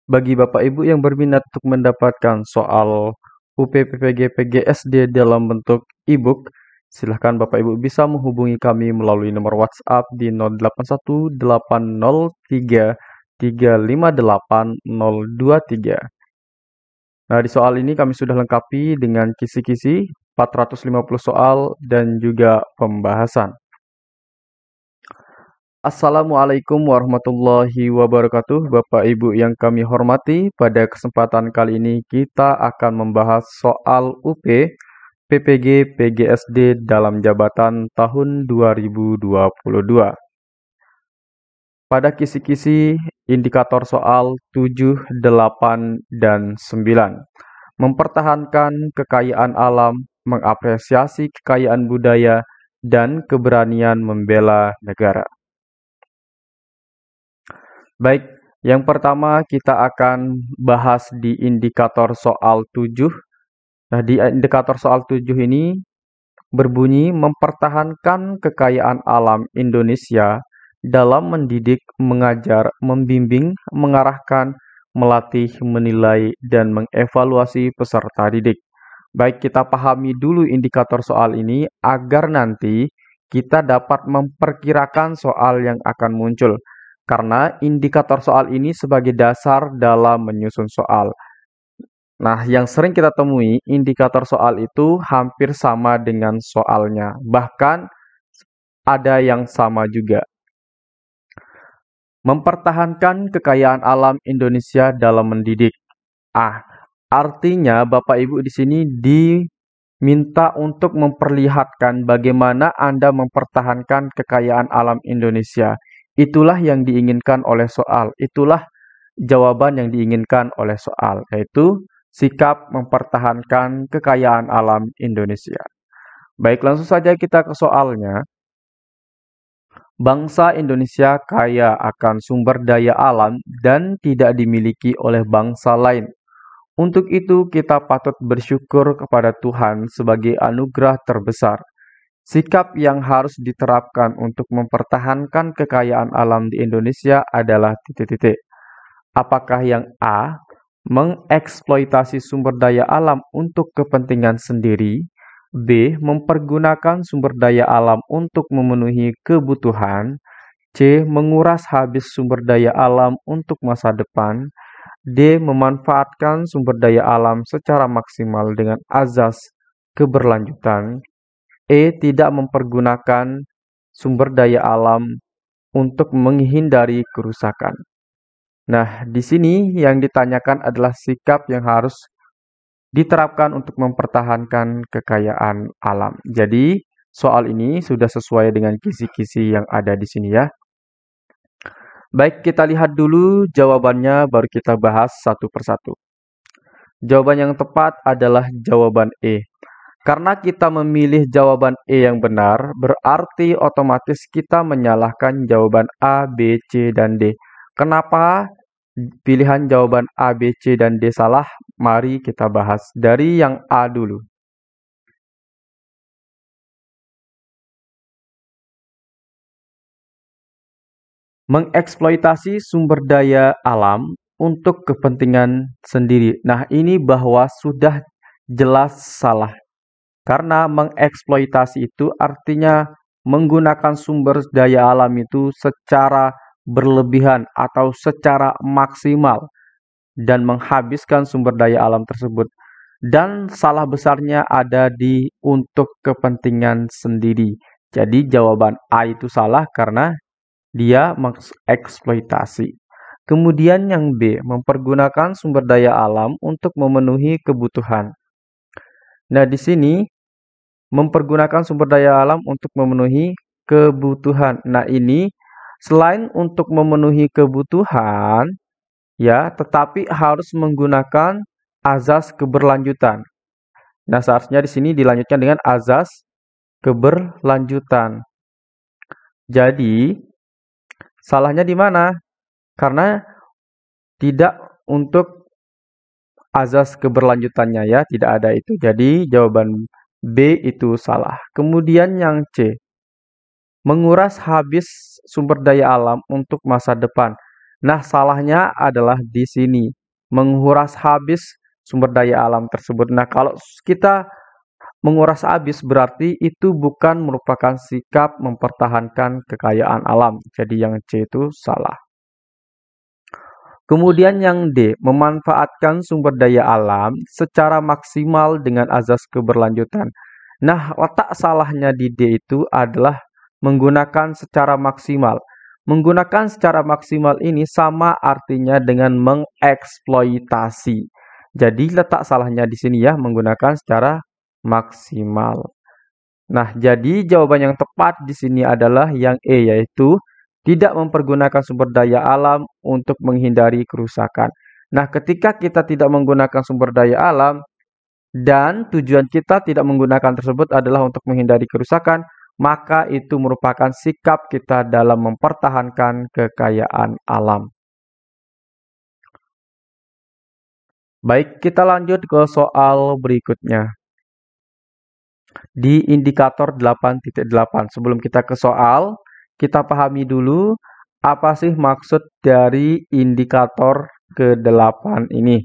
Bagi Bapak Ibu yang berminat untuk mendapatkan soal UPPPG PGSD dalam bentuk e-book, silahkan Bapak Ibu bisa menghubungi kami melalui nomor WhatsApp di 081803358023. Nah, di soal ini kami sudah lengkapi dengan kisi-kisi 450 soal dan juga pembahasan. Assalamualaikum warahmatullahi wabarakatuh, Bapak Ibu yang kami hormati. Pada kesempatan kali ini kita akan membahas soal UP PPG PGSD dalam jabatan tahun 2022. Pada kisi-kisi indikator soal 7, 8, dan 9. Mempertahankan kekayaan alam, mengapresiasi kekayaan budaya, dan keberanian membela negara. Baik, yang pertama kita akan bahas di indikator soal 7. Nah, di indikator soal 7 ini berbunyi mempertahankan kekayaan alam Indonesia dalam mendidik, mengajar, membimbing, mengarahkan, melatih, menilai, dan mengevaluasi peserta didik. Baik, kita pahami dulu indikator soal ini agar nanti kita dapat memperkirakan soal yang akan muncul. Karena indikator soal ini sebagai dasar dalam menyusun soal. Nah, yang sering kita temui, indikator soal itu hampir sama dengan soalnya. Bahkan ada yang sama juga. Mempertahankan kekayaan alam Indonesia dalam mendidik. Artinya Bapak Ibu di sini diminta untuk memperlihatkan bagaimana Anda mempertahankan kekayaan alam Indonesia. Itulah yang diinginkan oleh soal. Itulah jawaban yang diinginkan oleh soal, yaitu sikap mempertahankan kekayaan alam Indonesia. Baik, langsung saja kita ke soalnya. Bangsa Indonesia kaya akan sumber daya alam dan tidak dimiliki oleh bangsa lain. Untuk itu, kita patut bersyukur kepada Tuhan sebagai anugerah terbesar. Sikap yang harus diterapkan untuk mempertahankan kekayaan alam di Indonesia adalah titik-titik. Apakah yang A, mengeksploitasi sumber daya alam untuk kepentingan sendiri, B, mempergunakan sumber daya alam untuk memenuhi kebutuhan, C, menguras habis sumber daya alam untuk masa depan, D, memanfaatkan sumber daya alam secara maksimal dengan azas keberlanjutan, E, tidak mempergunakan sumber daya alam untuk menghindari kerusakan. Nah, di sini yang ditanyakan adalah sikap yang harus diterapkan untuk mempertahankan kekayaan alam. Jadi, soal ini sudah sesuai dengan kisi-kisi yang ada di sini ya. Baik, kita lihat dulu jawabannya, baru kita bahas satu persatu. Jawaban yang tepat adalah jawaban E. Karena kita memilih jawaban E yang benar, berarti otomatis kita menyalahkan jawaban A, B, C, dan D. Kenapa pilihan jawaban A, B, C, dan D salah? Mari kita bahas dari yang A dulu. Mengeksploitasi sumber daya alam untuk kepentingan sendiri. Nah, ini bahwa sudah jelas salah. Karena mengeksploitasi itu artinya menggunakan sumber daya alam itu secara berlebihan atau secara maksimal dan menghabiskan sumber daya alam tersebut. Dan salah besarnya ada di untuk kepentingan sendiri. Jadi jawaban A itu salah karena dia mengeksploitasi. Kemudian yang B, mempergunakan sumber daya alam untuk memenuhi kebutuhan. Nah, di sini mempergunakan sumber daya alam untuk memenuhi kebutuhan. Nah, ini selain untuk memenuhi kebutuhan, ya, tetapi harus menggunakan azas keberlanjutan. Nah, seharusnya di sini dilanjutkan dengan azas keberlanjutan. Jadi, salahnya di mana? Karena tidak untuk azas keberlanjutannya ya, tidak ada itu. Jadi, jawaban B itu salah. Kemudian yang C, menguras habis sumber daya alam untuk masa depan. Nah, salahnya adalah di sini, menguras habis sumber daya alam tersebut. Nah, kalau kita menguras habis berarti itu bukan merupakan sikap mempertahankan kekayaan alam. Jadi yang C itu salah. Kemudian yang D, memanfaatkan sumber daya alam secara maksimal dengan azas keberlanjutan. Nah, letak salahnya di D itu adalah menggunakan secara maksimal. Menggunakan secara maksimal ini sama artinya dengan mengeksploitasi. Jadi letak salahnya di sini ya, menggunakan secara maksimal. Nah, jadi jawaban yang tepat di sini adalah yang E, yaitu tidak mempergunakan sumber daya alam untuk menghindari kerusakan. Nah, ketika kita tidak menggunakan sumber daya alam dan tujuan kita tidak menggunakan tersebut adalah untuk menghindari kerusakan, maka itu merupakan sikap kita dalam mempertahankan kekayaan alam. Baik, kita lanjut ke soal berikutnya. Di indikator 8.8. Sebelum kita ke soal, kita pahami dulu apa sih maksud dari indikator ke-8 ini.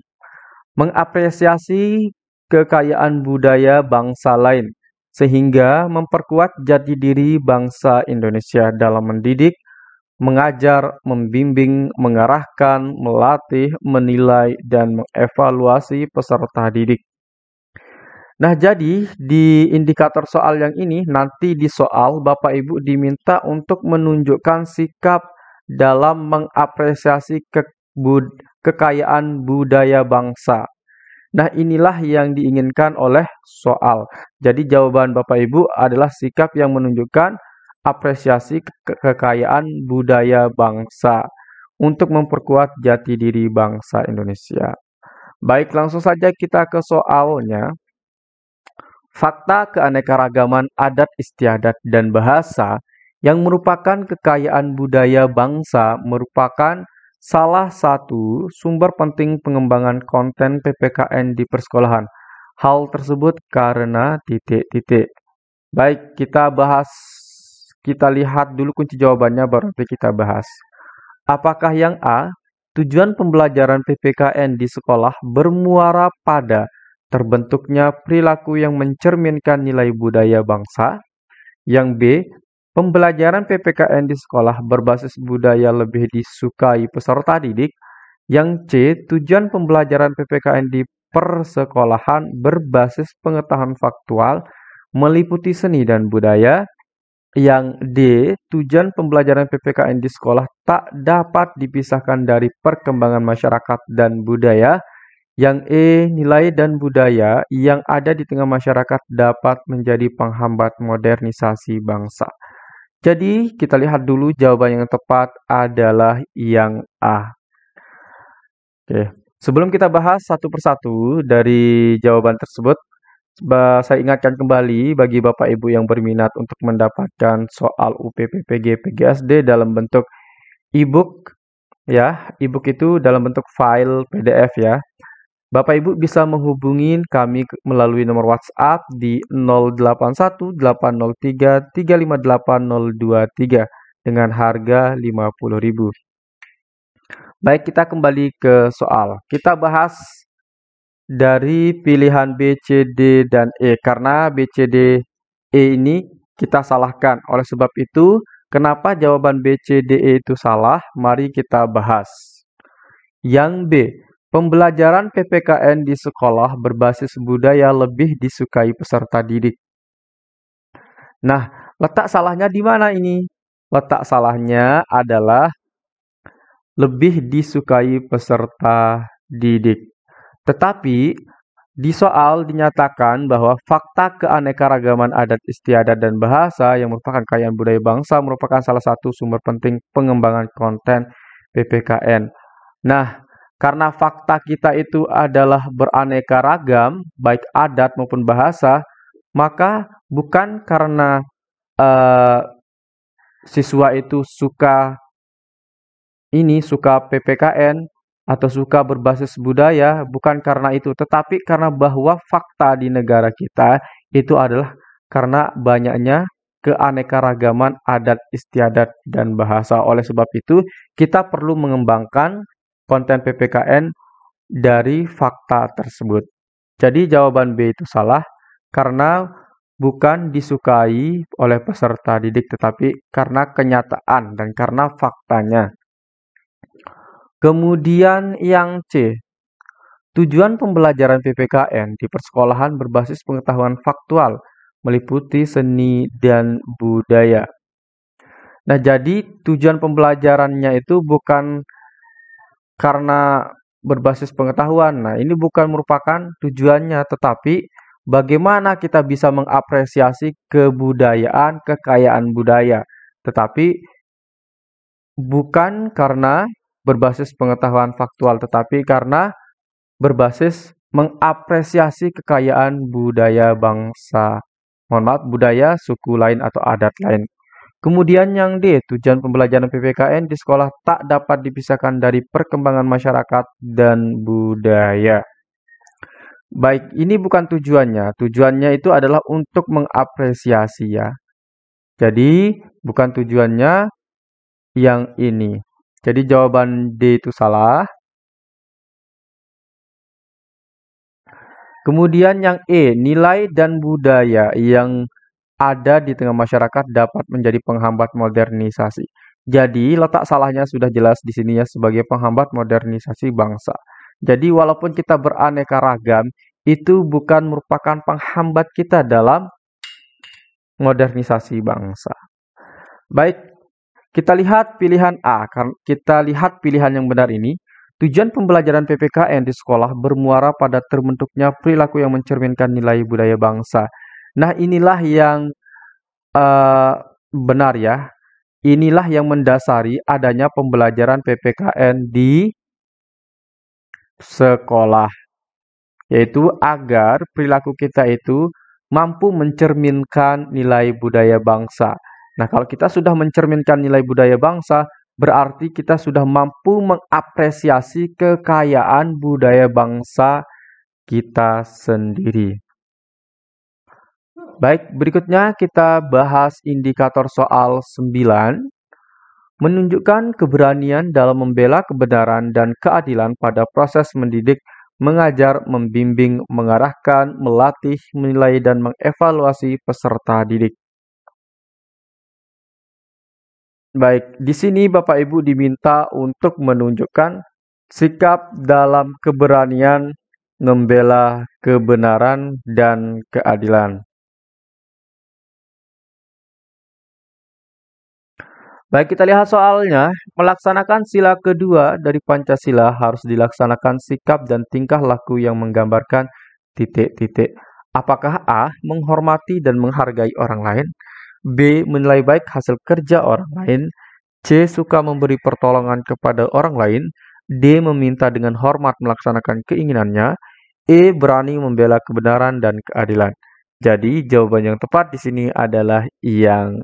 Mengapresiasi kekayaan budaya bangsa lain, sehingga memperkuat jati diri bangsa Indonesia dalam mendidik, mengajar, membimbing, mengarahkan, melatih, menilai, dan mengevaluasi peserta didik. Nah, jadi di indikator soal yang ini, nanti di soal Bapak Ibu diminta untuk menunjukkan sikap dalam mengapresiasi kekayaan budaya bangsa. Nah, inilah yang diinginkan oleh soal. Jadi jawaban Bapak Ibu adalah sikap yang menunjukkan apresiasi kekayaan budaya bangsa untuk memperkuat jati diri bangsa Indonesia. Baik, langsung saja kita ke soalnya. Fakta keanekaragaman adat istiadat dan bahasa yang merupakan kekayaan budaya bangsa merupakan salah satu sumber penting pengembangan konten PPKN di persekolahan. Hal tersebut karena titik-titik. Baik, kita lihat dulu kunci jawabannya baru nanti kita bahas. Apakah yang A, tujuan pembelajaran PPKN di sekolah bermuara pada terbentuknya perilaku yang mencerminkan nilai budaya bangsa. Yang B, pembelajaran PPKN di sekolah berbasis budaya lebih disukai peserta didik. Yang C, tujuan pembelajaran PPKN di persekolahan berbasis pengetahuan faktual meliputi seni dan budaya. Yang D, tujuan pembelajaran PPKN di sekolah tak dapat dipisahkan dari perkembangan masyarakat dan budaya. Yang E, nilai dan budaya yang ada di tengah masyarakat dapat menjadi penghambat modernisasi bangsa. Jadi, kita lihat dulu jawaban yang tepat adalah yang A. Oke, sebelum kita bahas satu persatu dari jawaban tersebut, saya ingatkan kembali bagi Bapak Ibu yang berminat untuk mendapatkan soal UPPPG PGSD dalam bentuk e-book ya, e-book itu dalam bentuk file PDF ya. Bapak Ibu bisa menghubungi kami melalui nomor WhatsApp di 081 803 358023 dengan harga 50.000. Baik, kita kembali ke soal. Kita bahas dari pilihan B, C, D, dan E. Karena B, C, D, E ini kita salahkan. Oleh sebab itu, kenapa jawaban B, C, D, E itu salah? Mari kita bahas. Yang B, pembelajaran PPKN di sekolah berbasis budaya lebih disukai peserta didik. Nah, letak salahnya di mana ini? Letak salahnya adalah lebih disukai peserta didik. Tetapi di soal dinyatakan bahwa fakta keanekaragaman adat istiadat dan bahasa yang merupakan kekayaan budaya bangsa merupakan salah satu sumber penting pengembangan konten PPKN. Nah, karena fakta kita itu adalah beraneka ragam, baik adat maupun bahasa, maka bukan karena siswa itu suka PPKN atau suka berbasis budaya, bukan karena itu, tetapi karena bahwa fakta di negara kita itu adalah karena banyaknya keanekaragaman adat istiadat dan bahasa. Oleh sebab itu, kita perlu mengembangkan konten PPKN dari fakta tersebut. Jadi jawaban B itu salah karena bukan disukai oleh peserta didik tetapi karena kenyataan dan karena faktanya. Kemudian yang C, tujuan pembelajaran PPKN di persekolahan berbasis pengetahuan faktual meliputi seni dan budaya. Nah, jadi tujuan pembelajarannya itu bukan karena berbasis pengetahuan. Nah, ini bukan merupakan tujuannya, tetapi bagaimana kita bisa mengapresiasi kebudayaan, kekayaan budaya. Tetapi bukan karena berbasis pengetahuan faktual, tetapi karena berbasis mengapresiasi kekayaan budaya bangsa. Mohon maaf, budaya suku lain atau adat lain. Kemudian yang D, tujuan pembelajaran PPKN di sekolah tak dapat dipisahkan dari perkembangan masyarakat dan budaya. Baik, ini bukan tujuannya. Tujuannya itu adalah untuk mengapresiasi ya. Jadi, bukan tujuannya yang ini. Jadi jawaban D itu salah. Kemudian yang E, nilai dan budaya yang ada di tengah masyarakat dapat menjadi penghambat modernisasi. Jadi, letak salahnya sudah jelas di sini ya sebagai penghambat modernisasi bangsa. Jadi, walaupun kita beraneka ragam, itu bukan merupakan penghambat kita dalam modernisasi bangsa. Baik, kita lihat pilihan A. Kita lihat pilihan yang benar ini. Tujuan pembelajaran PPKN di sekolah bermuara pada terbentuknya perilaku yang mencerminkan nilai budaya bangsa. Nah, inilah yang benar ya. Inilah yang mendasari adanya pembelajaran PPKN di sekolah. Yaitu agar perilaku kita itu mampu mencerminkan nilai budaya bangsa. Nah, kalau kita sudah mencerminkan nilai budaya bangsa, berarti kita sudah mampu mengapresiasi kekayaan budaya bangsa kita sendiri. Baik, berikutnya kita bahas indikator soal 9. Menunjukkan keberanian dalam membela kebenaran dan keadilan pada proses mendidik, mengajar, membimbing, mengarahkan, melatih, menilai, dan mengevaluasi peserta didik. Baik, di sini Bapak Ibu diminta untuk menunjukkan sikap dalam keberanian membela kebenaran dan keadilan. Baik, kita lihat soalnya. Melaksanakan sila kedua dari Pancasila harus dilaksanakan sikap dan tingkah laku yang menggambarkan titik-titik. Apakah A. Menghormati dan menghargai orang lain? B. Menilai baik hasil kerja orang lain? C. Suka memberi pertolongan kepada orang lain? D. Meminta dengan hormat melaksanakan keinginannya? E. Berani membela kebenaran dan keadilan. Jadi jawaban yang tepat di sini adalah yang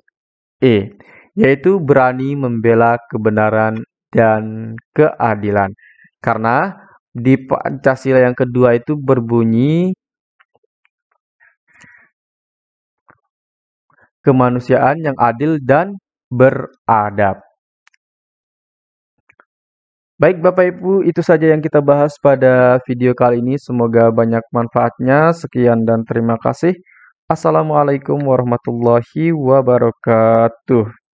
E, yaitu berani membela kebenaran dan keadilan. Karena di Pancasila yang kedua itu berbunyi kemanusiaan yang adil dan beradab. Baik Bapak Ibu, itu saja yang kita bahas pada video kali ini. Semoga banyak manfaatnya. Sekian dan terima kasih. Assalamualaikum warahmatullahi wabarakatuh.